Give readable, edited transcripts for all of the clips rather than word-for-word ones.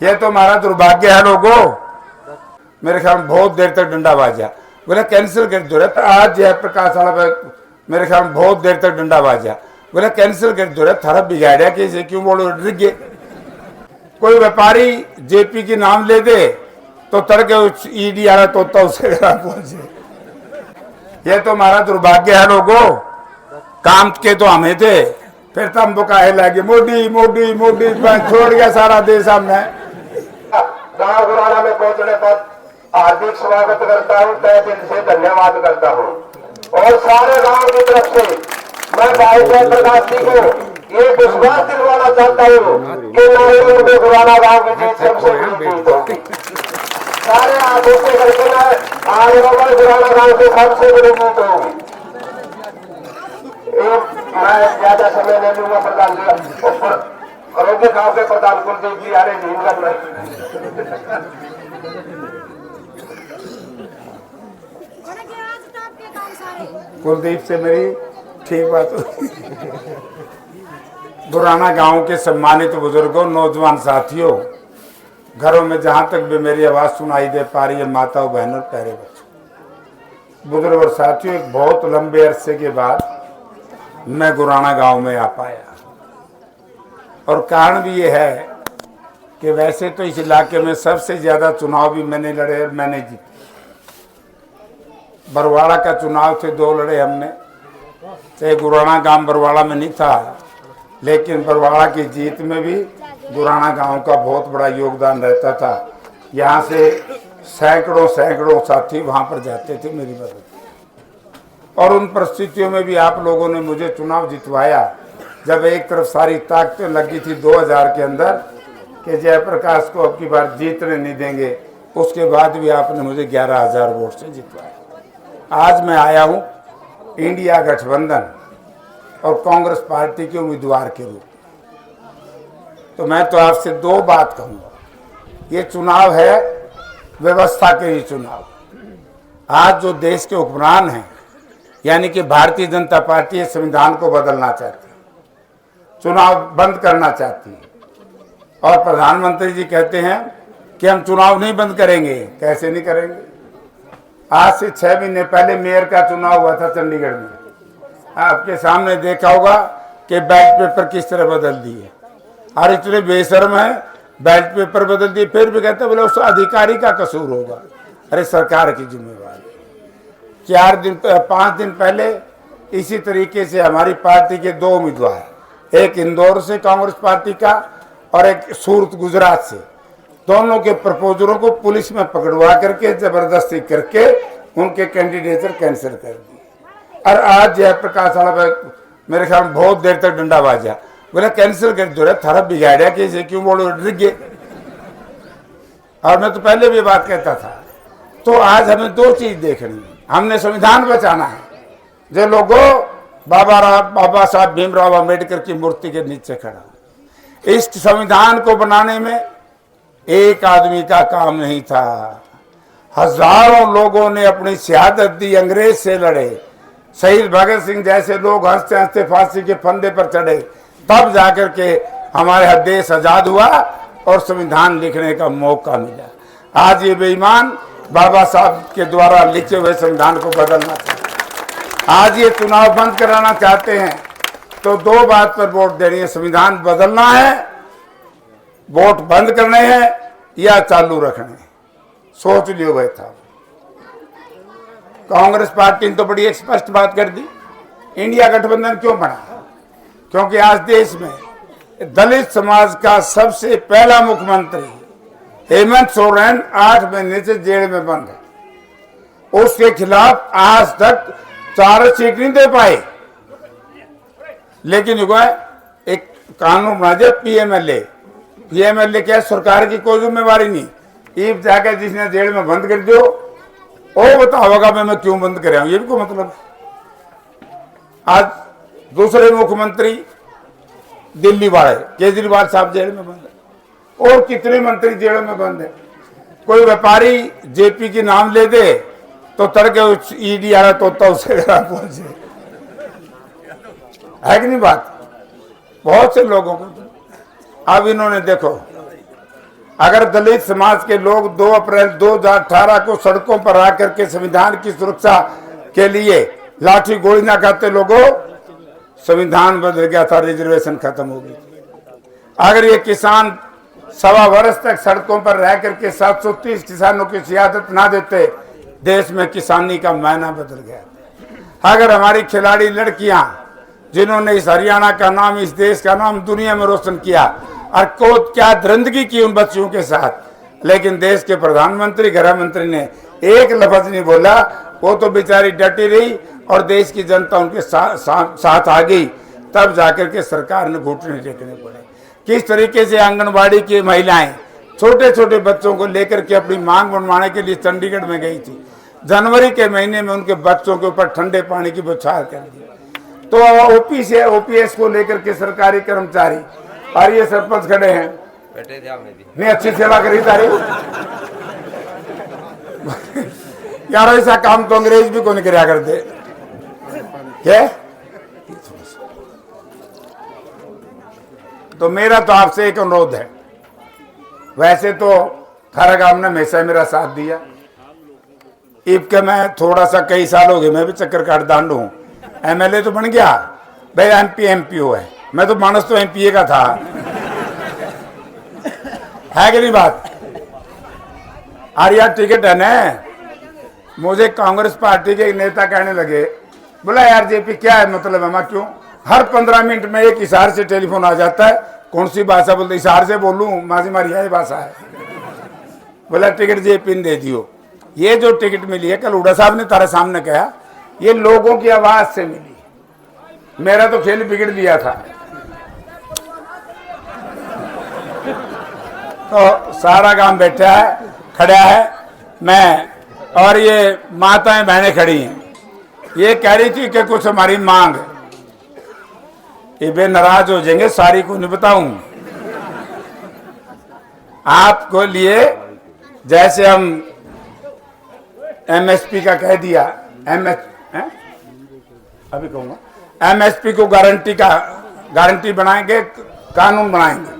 ये तो हमारा दुर्भाग्य है लोगों। मेरे ख्याल में बहुत देर तक डंडा बाजा, बोले कैंसिल कर दो। आज जयप्रकाश वाला मेरे ख्याल में बहुत देर तक डंडा बाजा, बोले कैंसिल कर दो। थारा बिगाड़ा कैसे, क्यों बोलो डर गए। कोई व्यापारी जेपी की नाम ले दे तो तड़के ईडी आ रहा तोता उसके घर पहुंचे। ये तो हमारा दुर्भाग्य है लोगों। काम के तो हमें थे, फिर तो हम बुकाए लगे मोदी मोदी मोदी, छोड़ गया सारा देश हमने। गाँव गुराना में पहुंचने पर हार्दिक स्वागत करता हूं, तहे दिल से धन्यवाद करता हूं। और सारे गांव की तरफ से मैं भाई जयप्रकाश जी को ये विश्वास दिलवाना चाहता हूं कि नारायण में गुराना गांव की जीत सबसे बड़ी जीत होगी। सारे हाथों से करके मैं आज नंबर गुराना गांव की सबसे बड़ी जीत होगी। मैं ज्यादा समय नहीं लूंगा। प्रधान जी आरोग्य गांव के प्रधान कुलदीप जी आ रहे जीन करना। कुलदीप से मेरी ठीक बात हुई। गुराना गांव के सम्मानित बुजुर्गों, नौजवान साथियों, घरों में जहां तक भी मेरी आवाज सुनाई दे पा रही है, माताओं बहनों प्यारे बच्चों, बुजुर्ग और साथियों, एक बहुत लंबे अरसे के बाद मैं गुराना गांव में आ पाया। और कारण भी ये है कि वैसे तो इस इलाके में सबसे ज्यादा चुनाव भी मैंने लड़े और मैंने जीते। बरवाड़ा का चुनाव थे 2 लड़े हमने, चाहे गुराना गांव बरवाड़ा में नहीं था, लेकिन बरवाड़ा की जीत में भी गुराना गांव का बहुत बड़ा योगदान रहता था। यहाँ से सैकड़ों सैकड़ों साथी वहां पर जाते थे मेरी मदद। और उन परिस्थितियों में भी आप लोगों ने मुझे चुनाव जितवाया, जब एक तरफ सारी ताकतें लगी थी 2000 के अंदर कि जयप्रकाश को अब की बार जीतने नहीं देंगे, उसके बाद भी आपने मुझे 11,000 वोट से जितवाया। आज मैं आया हूं इंडिया गठबंधन और कांग्रेस पार्टी के उम्मीदवार के रूप में। तो मैं तो आपसे 2 बात कहूंगा। ये चुनाव है व्यवस्था के ही चुनाव। आज जो देश के हुक्मरान हैं, यानी कि भारतीय जनता पार्टी संविधान को बदलना चाहती है, चुनाव बंद करना चाहती है। और प्रधानमंत्री जी कहते हैं कि हम चुनाव नहीं बंद करेंगे। कैसे नहीं करेंगे? आज से 6 महीने पहले मेयर का चुनाव हुआ था चंडीगढ़ में। आपके सामने देखा होगा कि बैलेट पेपर किस तरह बदल दिए, और इतने बेशर्म है, बैलेट पेपर बदल दिए, फिर भी कहते बोले उस अधिकारी का कसूर होगा। अरे सरकार की जिम्मेवारी। 5 दिन पहले इसी तरीके से हमारी पार्टी के 2 उम्मीदवार, एक इंदौर से कांग्रेस पार्टी का और एक सूरत गुजरात से, दोनों के प्रपोजलों को पुलिस में पकड़वा करके जबरदस्ती करके उनके कैंडिडेचर कैंसिल कर दिए। और आज जयप्रकाश वाला मेरे ख्याल में बहुत देर तक डंडा बाजा, बोले कैंसिल कर दो। थारा बिगाड़ा कैसे, क्यों बोलो डर गए। और मैं तो पहले भी बात कहता था। तो आज हमें 2 चीज देखनी है। हमने संविधान बचाना है। जो लोगों बाबा साहब भीमराव अम्बेडकर की मूर्ति के नीचे खड़ा, इस संविधान को बनाने में एक आदमी का काम नहीं था। हजारों लोगों ने अपनी शहादत दी, अंग्रेज से लड़े। शहीद भगत सिंह जैसे लोग हंसते हंसते फांसी के फंदे पर चढ़े, तब जाकर के हमारा देश आजाद हुआ और संविधान लिखने का मौका मिला। आज ये बेईमान बाबा साहब के द्वारा लिखे हुए संविधान को बदलना चाहते, आज ये चुनाव बंद कराना चाहते हैं। तो 2 बात पर वोट देनी है। संविधान बदलना है, वोट बंद करने हैं, या चालू रखने। सोच लियो भाई था। कांग्रेस पार्टी ने तो बड़ी स्पष्ट बात कर दी। इंडिया गठबंधन क्यों बना? क्योंकि आज देश में दलित समाज का सबसे पहला मुख्यमंत्री हेमंत सोरेन 8 महीने से जेल में बंद है। उसके खिलाफ आज तक चार्जशीट नहीं दे पाए। लेकिन एक कानून बना दिया पीएमएलए। पीएमएलए क्या, सरकार की कोई जिम्मेवारी नहीं। ईब जाकर जिसने जेल में बंद कर दियो वो बताओगा मैं क्यों बंद कर रहा हूं। ये भी कोई मतलब। आज दूसरे मुख्यमंत्री दिल्ली वाले केजरीवाल साहब जेल में बंद है, और कितने मंत्री जेल में बंद है। कोई व्यापारी जेपी की नाम ले दे तो तड़के ईडी आ रहा तोता उसके घर पहुंचे। है कि नहीं बात? बहुत से लोगों को अब इन्होंने देखो, अगर दलित समाज के लोग 2 अप्रैल 2018 को सड़कों पर आकर के संविधान की सुरक्षा के लिए लाठी गोली ना खाते लोगों, संविधान बदल गया था, रिजर्वेशन खत्म हो गई। अगर ये किसान 1.25 वर्ष तक सड़कों पर रह करके 730 किसानों की शहादत ना देते, देश में किसानी का मायना बदल गया। अगर हमारी खिलाड़ी लड़कियां जिन्होंने इस हरियाणा का नाम, इस देश का नाम दुनिया में रोशन किया, और को क्या दरिंदगी की उन बच्चियों के साथ, लेकिन देश के प्रधानमंत्री, गृह मंत्री ने एक लफ्ज नहीं बोला। वो तो बेचारी डटी रही और देश की जनता उनके साथ आ गई। तब जाकर के सरकार ने घुटने टेकने पड़े। किस तरीके से आंगनबाड़ी की महिलाएं छोटे छोटे बच्चों को लेकर के अपनी मांग बनवाने के लिए चंडीगढ़ में गई थी। जनवरी के महीने में उनके बच्चों के ऊपर ठंडे पानी की बौछार कर दी। तो ओपीएस को लेकर के सरकारी कर्मचारी और ये सरपंच खड़े हैं, नहीं अच्छी सेवा करी तारी यार, ऐसा काम तो अंग्रेज भी को नहीं कराया करते क्या। तो मेरा तो आपसे एक अनुरोध है, वैसे तो थारा गांव ने हमेशा मेरा साथ दिया। इब के मैं थोड़ा सा कई साल हो गए, मैं भी चक्कर काट दांडू हूँ, एमएलए तो बन गया भाई, एमपीओ है, मैं तो मानस तो एमपीए का था, है कि नहीं बात। और यार टिकट है ना, मुझे कांग्रेस पार्टी के एक नेता कहने लगे, बोला यार जेपी क्या है मतलब है, मैं क्यों हर 15 मिनट में एक इशारे से टेलीफोन आ जाता है, कौन सी भाषा बोलते, इशारे से बोलूं, माजी मारी यही भाषा है। बोला टिकट जेपी ने दे दियो। ये जो टिकट मिली है, कल हुड्डा साहब ने तारे सामने कहा, ये लोगों की आवाज से मिली, मेरा तो खेल बिगड़ दिया था। तो सारा गांव बैठा है, खड़ा है, मैं और ये माताएं बहनें खड़ी हैं, ये कह रही थी कि कुछ हमारी मांग, ये बे नाराज हो जाएंगे, सारी को नहीं बताऊं आपको लिए। जैसे हम एमएसपी का कह दिया, अभी कहूंगा एमएसपी को गारंटी बनाएंगे, कानून बनाएंगे।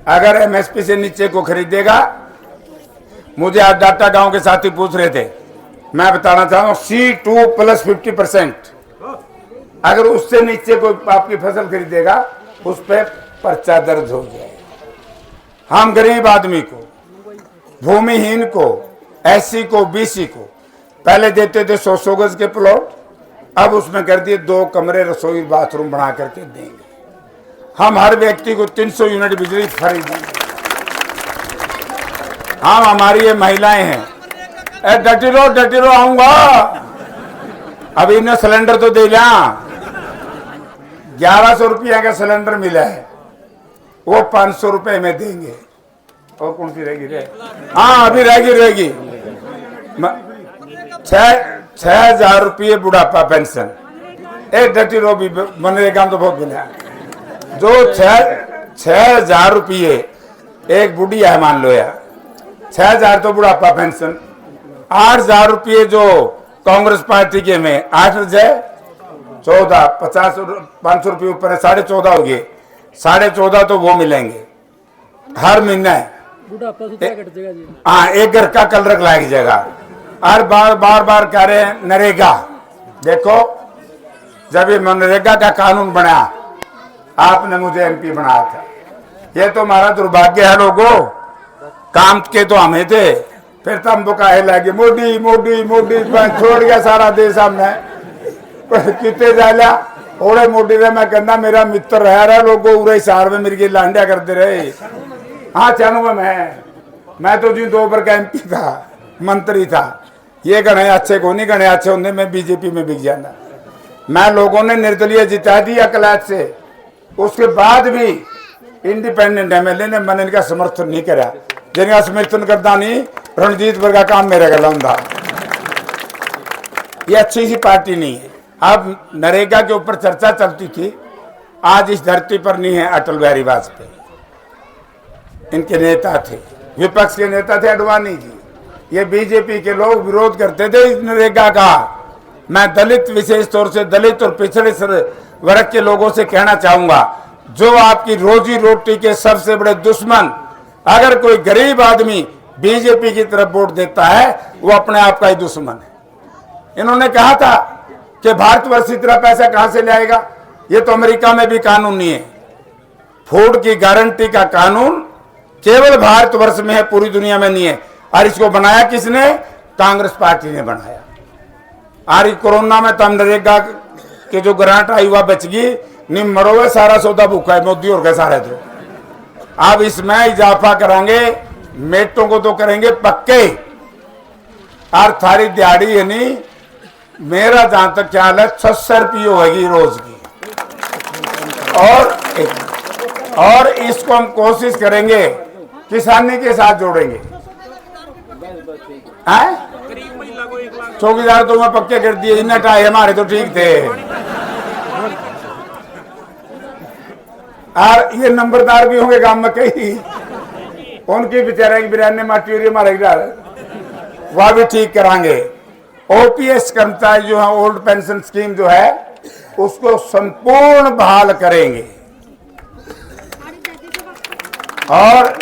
अगर एमएसपी से नीचे को खरीदेगा, मुझे आज डाटा गांव के साथी पूछ रहे थे, मैं बताना चाहता हूं C2 + 50%, अगर उससे नीचे कोई आपकी फसल खरीदेगा, उस पर पर्चा दर्ज हो जाएगा। हम गरीब आदमी को, भूमिहीन को, एससी को, बीसी को पहले देते थे 100 गज के प्लॉट, अब उसमें कर दिए 2 कमरे, रसोई, बाथरूम बना करके देंगे। हम हर व्यक्ति को 300 यूनिट बिजली फ्री देंगे। हम, हमारी ये महिलाएं हैं, डटी रहो आऊंगा, अभी इन्हें सिलेंडर तो दे लिया। 1100 रुपया का सिलेंडर मिला है, वो 500 रुपए में देंगे। और कौन सी रहेगी हाँ अभी रहेगी 6,000 रुपये बुढ़ापा पेंशन, एक डटी रो भी मनरेगा तो बहुत मिला। जो 6,000 रुपये एक बुढ़िया है, मान लो यार, 6,000 तो बुढ़ापा पेंशन, 8,000 रुपये जो कांग्रेस पार्टी के में 8 14 50 500 रुपये ऊपर है, 14.5 हो गए, 14.5 तो वो मिलेंगे हर महीने। हाँ, एक घर का कलर लायक जगह। और बार कह रहे हैं नरेगा, देखो जब ये मनरेगा का कानून बना, आपने मुझे एमपी बनाया था, ये तो हमारा दुर्भाग्य है लोगों, काम के तो हमें थे, फिर तो हम बुकाए लगे मोदी मोदी मोदी, छोड़ गया सारा देश हमने कितने जाला ओड़े मोदी रे, मैं कहना मेरा मित्र रह रहा लोगों, उरे शहर में मेरी लांडिया करते रहे। हाँ चाहूंगा मैं तो जी 2 बार का एमपी था, मंत्री था, ये गणे अच्छे को नहीं, गणे अच्छे होने में बीजेपी में बिक जाना। मैं लोगों ने निर्दलीय जिता दी अकलात से, उसके बाद भी इंडिपेंडेंट एमएलए ने मैंने इनका समर्थन नहीं करा, जिनका समर्थन करता नहीं, रणजीत वर्ग का काम मेरे गला था। ये अच्छी सी पार्टी नहीं है। अब नरेगा के ऊपर चर्चा चलती थी, आज इस धरती पर नहीं है अटल बिहारी वाजपेयी, इनके नेता थे, विपक्ष के नेता थे अडवाणी जी। ये बीजेपी के लोग विरोध करते थे इस नरेगा का। मैं दलित, विशेष तौर से दलित और पिछड़े वर्ग के लोगों से कहना चाहूंगा, जो आपकी रोजी रोटी के सबसे बड़े दुश्मन अगर कोई गरीब आदमी बीजेपी की तरफ वोट देता है वो अपने आप का ही दुश्मन है। इन्होंने कहा था कि भारतवर्ष इतना पैसा कहां से लाएगा, ये तो अमेरिका में भी कानून नहीं है। फूड की गारंटी का कानून केवल भारतवर्ष में है, पूरी दुनिया में नहीं है। और इसको बनाया किसने? कांग्रेस पार्टी ने बनाया। और कोरोना में तो मनरेगा के जो ग्रांट आई हुआ बच गई, नहीं मरोगे सारा सौदा भूखा है मोदी और के सारे। तो अब इसमें इजाफा करेंगे, मेटों को तो करेंगे पक्के। और थारी दिहाड़ी यानी मेरा जहां तक ख्याल है 600 रुपये होगी रोज की। और इसको हम कोशिश करेंगे किसानी के साथ जोड़ेंगे। चौकीदार तो मैं पक्के कर दिए, इन्हें टाइम हमारे तो ठीक थे। और ये नंबरदार भी होंगे गांव में कई, उनकी बेचारे की बिराने माटी हमारे वह भी ठीक कराएंगे। ओपीएस कर्मचारी जो है, ओल्ड पेंशन स्कीम जो है, उसको संपूर्ण बहाल करेंगे। और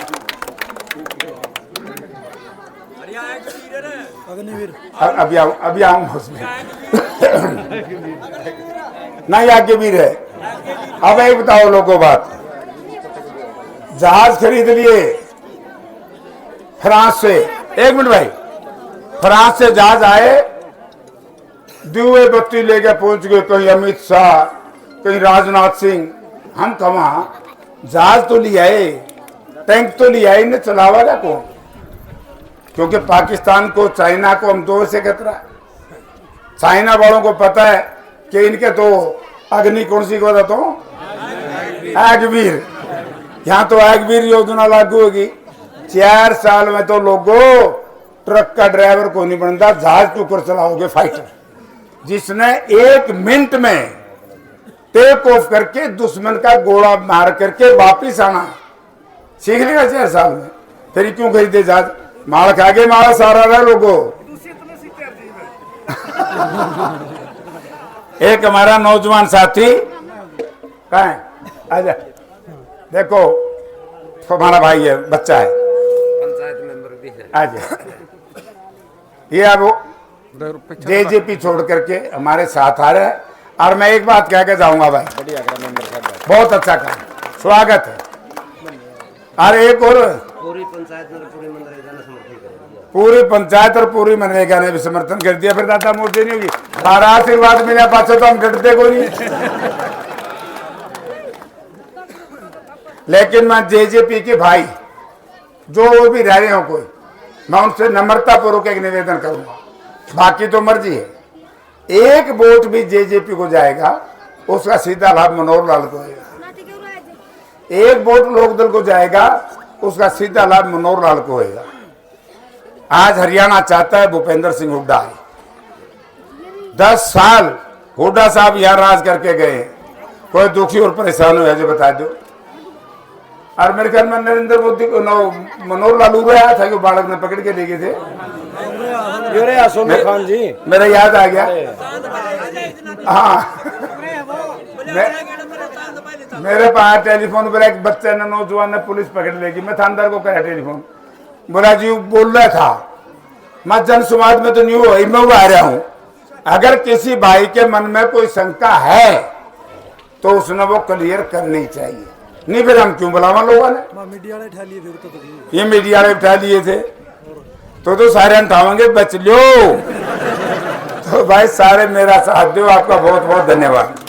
अभी आऊंगा उसमें नहीं आगे भी है। अब एक बताओ लोगों बात, जहाज खरीद लिए फ्रांस से। एक मिनट भाई, फ्रांस से जहाज आए, दुए बत्ती लेके पहुंच गए, कहीं अमित शाह, कहीं राजनाथ सिंह। हम कहां जहाज तो ले आए, टैंक तो ले आए, इन्हें चलावागा कौन? क्योंकि पाकिस्तान को, चाइना को हम दो से खतरा। चाइना वालों को पता है कि इनके तो अग्नि कौन सी को तो आगवीर, यहाँ तो आगवीर योजना लागू होगी। 4 साल में तो लोगों ट्रक का ड्राइवर को नहीं बनता, जहाज के ऊपर चलाओगे फाइटर, जिसने 1 मिनट में टेक ऑफ करके दुश्मन का गोला मार करके वापिस आना सीख लेगा 4 साल में। फिर क्यों खरीदे जहाज? माल खा के मारा सारा रहा लोगों। एक हमारा नौजवान साथी कहाँ है? आजा, देखो हमारा भाई है, बच्चा है, पंचायत मेंबर भी है। आजा, ये अब जेजेपी छोड़ करके हमारे साथ आ रहा है। और मैं एक बात कह के जाऊंगा भाई, बहुत अच्छा काम, स्वागत है। अरे एक और पूरी पंचायत और पूरी मनरेगा ने भी समर्थन कर दिया। फिर दादा मोदी नहीं होगी, सारा आशीर्वाद मिला पाछो तो हम डरते को नहीं। लेकिन मैं जेजेपी के भाई जो भी रह रहे हो कोई, मैं उनसे नम्रता पूर्वक एक निवेदन करूंगा, बाकी तो मर्जी है। एक वोट भी जेजेपी को जाएगा, उसका सीधा लाभ मनोहर लाल को होगा। एक वोट लोकदल को जाएगा, उसका सीधा लाभ मनोहर लाल को होगा। आज हरियाणा चाहता है भूपेंद्र सिंह हुड्डा है। 10 साल हुड्डा साहब यहाँ राज करके गए, कोई दुखी और परेशान हो जो बता दो। और मेरे ख्याल में नरेंद्र मोदी को मनोहर लाल आया था कि बालक ने पकड़ के ले गए थे। खान जी मेरा याद आ गया। हाँ, मेरे पास टेलीफोन पर एक बच्चे ने, नौजवान ने पुलिस पकड़ लेगी। मैं थानेदार को कहा टेलीफोन, बोला जी बोल रहा था, मैं जन समाज में तो नहीं हुआ, मैं वो आ रहा हूं। अगर किसी भाई के मन में कोई शंका है तो उसने वो क्लियर करनी चाहिए, नहीं फिर हम क्यों बुलावा लोगों ने? मीडिया वाले उठा लिए थे, ये मीडिया वाले उठा लिए थे तो सारे उठाओगे, बच लो। तो भाई सारे मेरा साथ दो, आपका बहुत बहुत धन्यवाद।